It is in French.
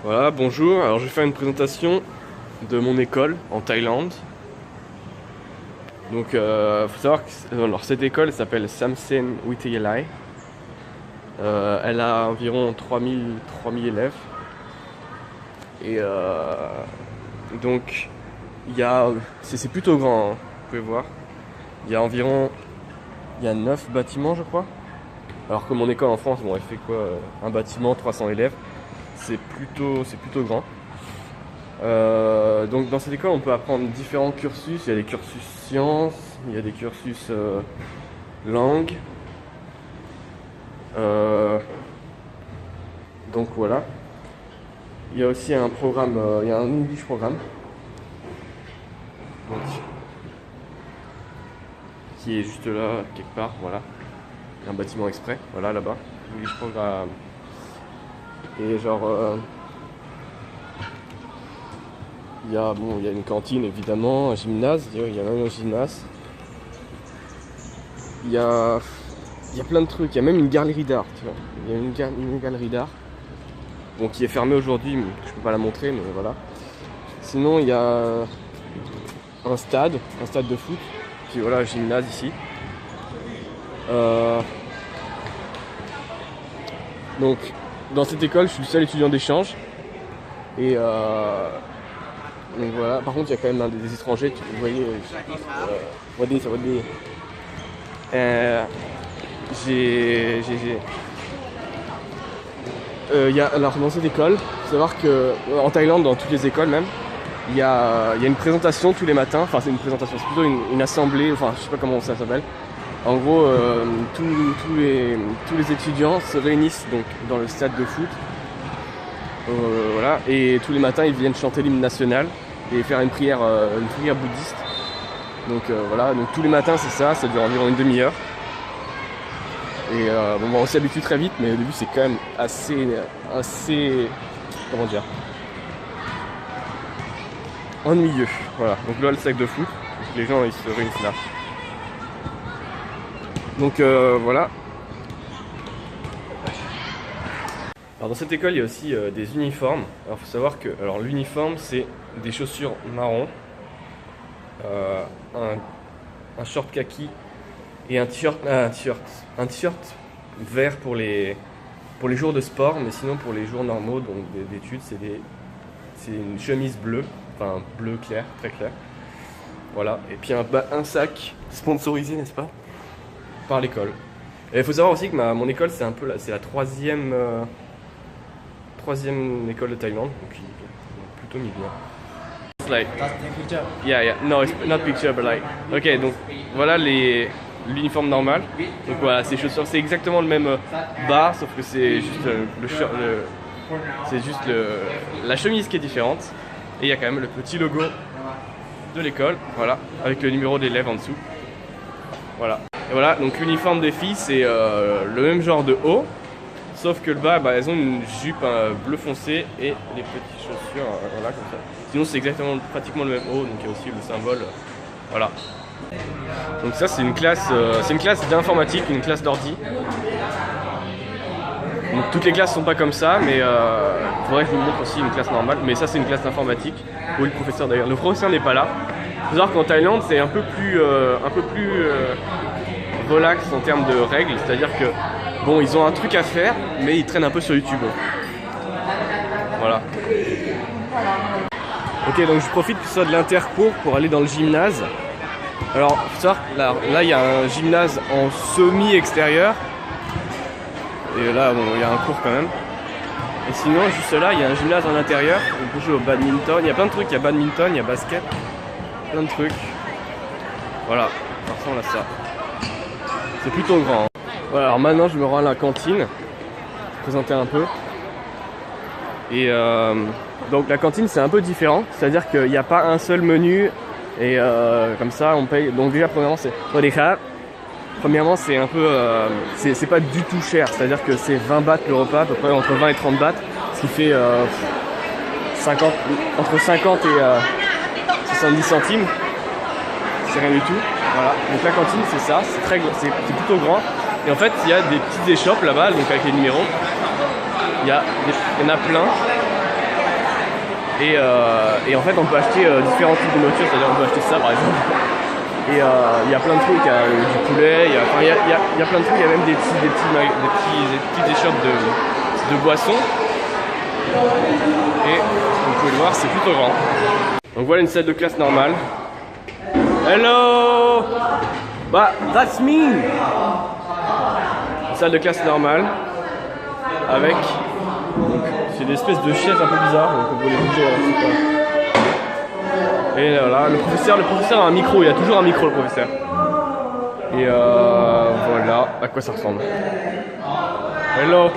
Voilà, bonjour. Alors je vais faire une présentation de mon école en Thaïlande. Donc faut savoir que alors, cette école s'appelle Samsen Wittayalai. Elle a environ 3000 élèves. Et donc c'est plutôt grand, hein, vous pouvez voir. Il y a environ 9 bâtiments je crois. Alors que mon école en France, bon elle fait quoi, un bâtiment, 300 élèves. C'est plutôt grand. Donc dans cette école on peut apprendre différents cursus. Il y a des cursus sciences, il y a des cursus langue. Donc voilà. Il y a aussi un programme, il y a un English programme. Donc, qui est juste là, quelque part, voilà. Il y a un bâtiment exprès, voilà là-bas. English programme. Et genre il y a une cantine évidemment, un gymnase, il y a même un gymnase. Il y a plein de trucs, il y a même une galerie d'art, tu vois. Il y a une galerie d'art. Bon, qui est fermée aujourd'hui, mais je peux pas la montrer, mais voilà. Sinon il y a un stade de foot, puis voilà, un gymnase ici. Donc dans cette école, je suis le seul étudiant d'échange. Et donc voilà, par contre il y a quand même des étrangers, vous voyez, alors dans cette école, il faut savoir que en Thaïlande, dans toutes les écoles même, il y a une présentation tous les matins, enfin c'est une présentation, c'est plutôt une assemblée, enfin je sais pas comment ça s'appelle. En gros, tous les étudiants se réunissent donc dans le stade de foot. Voilà, et tous les matins ils viennent chanter l'hymne national et faire une prière bouddhiste. Donc voilà, donc tous les matins c'est ça dure environ une demi-heure. Et on s'y habitue très vite, mais au début c'est quand même assez comment dire, ennuyeux. Voilà, donc là le sac de foot, les gens ils se réunissent là. Donc voilà. Alors dans cette école, il y a aussi des uniformes. Alors il faut savoir que l'uniforme, c'est des chaussures marron, un short kaki et un t-shirt vert pour les jours de sport, mais sinon pour les jours normaux, donc d'études, c'est une chemise bleue, enfin bleu clair, très clair. Voilà, et puis un sac sponsorisé, n'est-ce pas, par l'école. Et il faut savoir aussi que mon école, c'est la troisième école de Thaïlande, donc ils ont plutôt mis bien. It's like, yeah, no, it's not picture, but like, ok, donc voilà l'uniforme normal. Donc voilà, ces chaussures, c'est exactement le même bas, sauf que c'est juste la chemise qui est différente. Et il y a quand même le petit logo de l'école, voilà, avec le numéro d'élève en dessous. Voilà. Et voilà, donc l'uniforme des filles, c'est le même genre de haut. Sauf que le bas, elles ont une jupe bleu foncé et les petites chaussures, voilà, comme ça. Sinon, c'est pratiquement le même haut, donc il y a aussi le symbole, voilà. Donc ça, c'est une classe d'informatique, une classe d'ordi. Donc toutes les classes sont pas comme ça, mais il faudrait que je vous montre aussi une classe normale. Mais ça, c'est une classe d'informatique, où le professeur d'ailleurs, le professeur n'est pas là. Il faut savoir qu'en Thaïlande, c'est un peu plus relax en termes de règles, c'est-à-dire que bon, ils ont un truc à faire, mais ils traînent un peu sur YouTube. Voilà. Ok, donc je profite que ce soit de l'intercours pour aller dans le gymnase. Alors, faut savoir que là, il y a un gymnase en semi-extérieur. Et là, bon, il y a un cours quand même. Et sinon, juste là, il y a un gymnase en intérieur. On peut jouer au badminton. Il y a plein de trucs. Il y a badminton, il y a basket. Plein de trucs. Voilà, ça ressemble à ça. C'est plutôt grand. Voilà, alors maintenant je me rends à la cantine, je vais présenter un peu. Et donc la cantine c'est un peu différent, c'est-à-dire qu'il n'y a pas un seul menu et comme ça on paye. Donc déjà premièrement c'est un peu, c'est pas du tout cher, c'est-à-dire que c'est 20 bahts le repas, à peu près entre 20 et 30 bahts, ce qui fait entre 50 et 70 centimes, c'est rien du tout. Voilà, donc la cantine c'est ça, c'est plutôt grand. Et en fait, il y a des petites échoppes là-bas, donc avec les numéros. Il y en a plein. Et en fait on peut acheter différents types de nourriture, c'est-à-dire on peut acheter ça par exemple. Et il y a plein de trucs, il y a du poulet, il y a plein de trucs, il y a même des petites échoppes de boissons. Et vous pouvez le voir, c'est plutôt grand. Donc voilà une salle de classe normale. Hello! Bah, that's me! Une salle de classe normale. Avec. C'est des espèces de chaises un peu bizarres, donc on peut les bouger. Et voilà, le professeur a un micro, il a toujours un micro le professeur. Et voilà à quoi ça ressemble. Hello!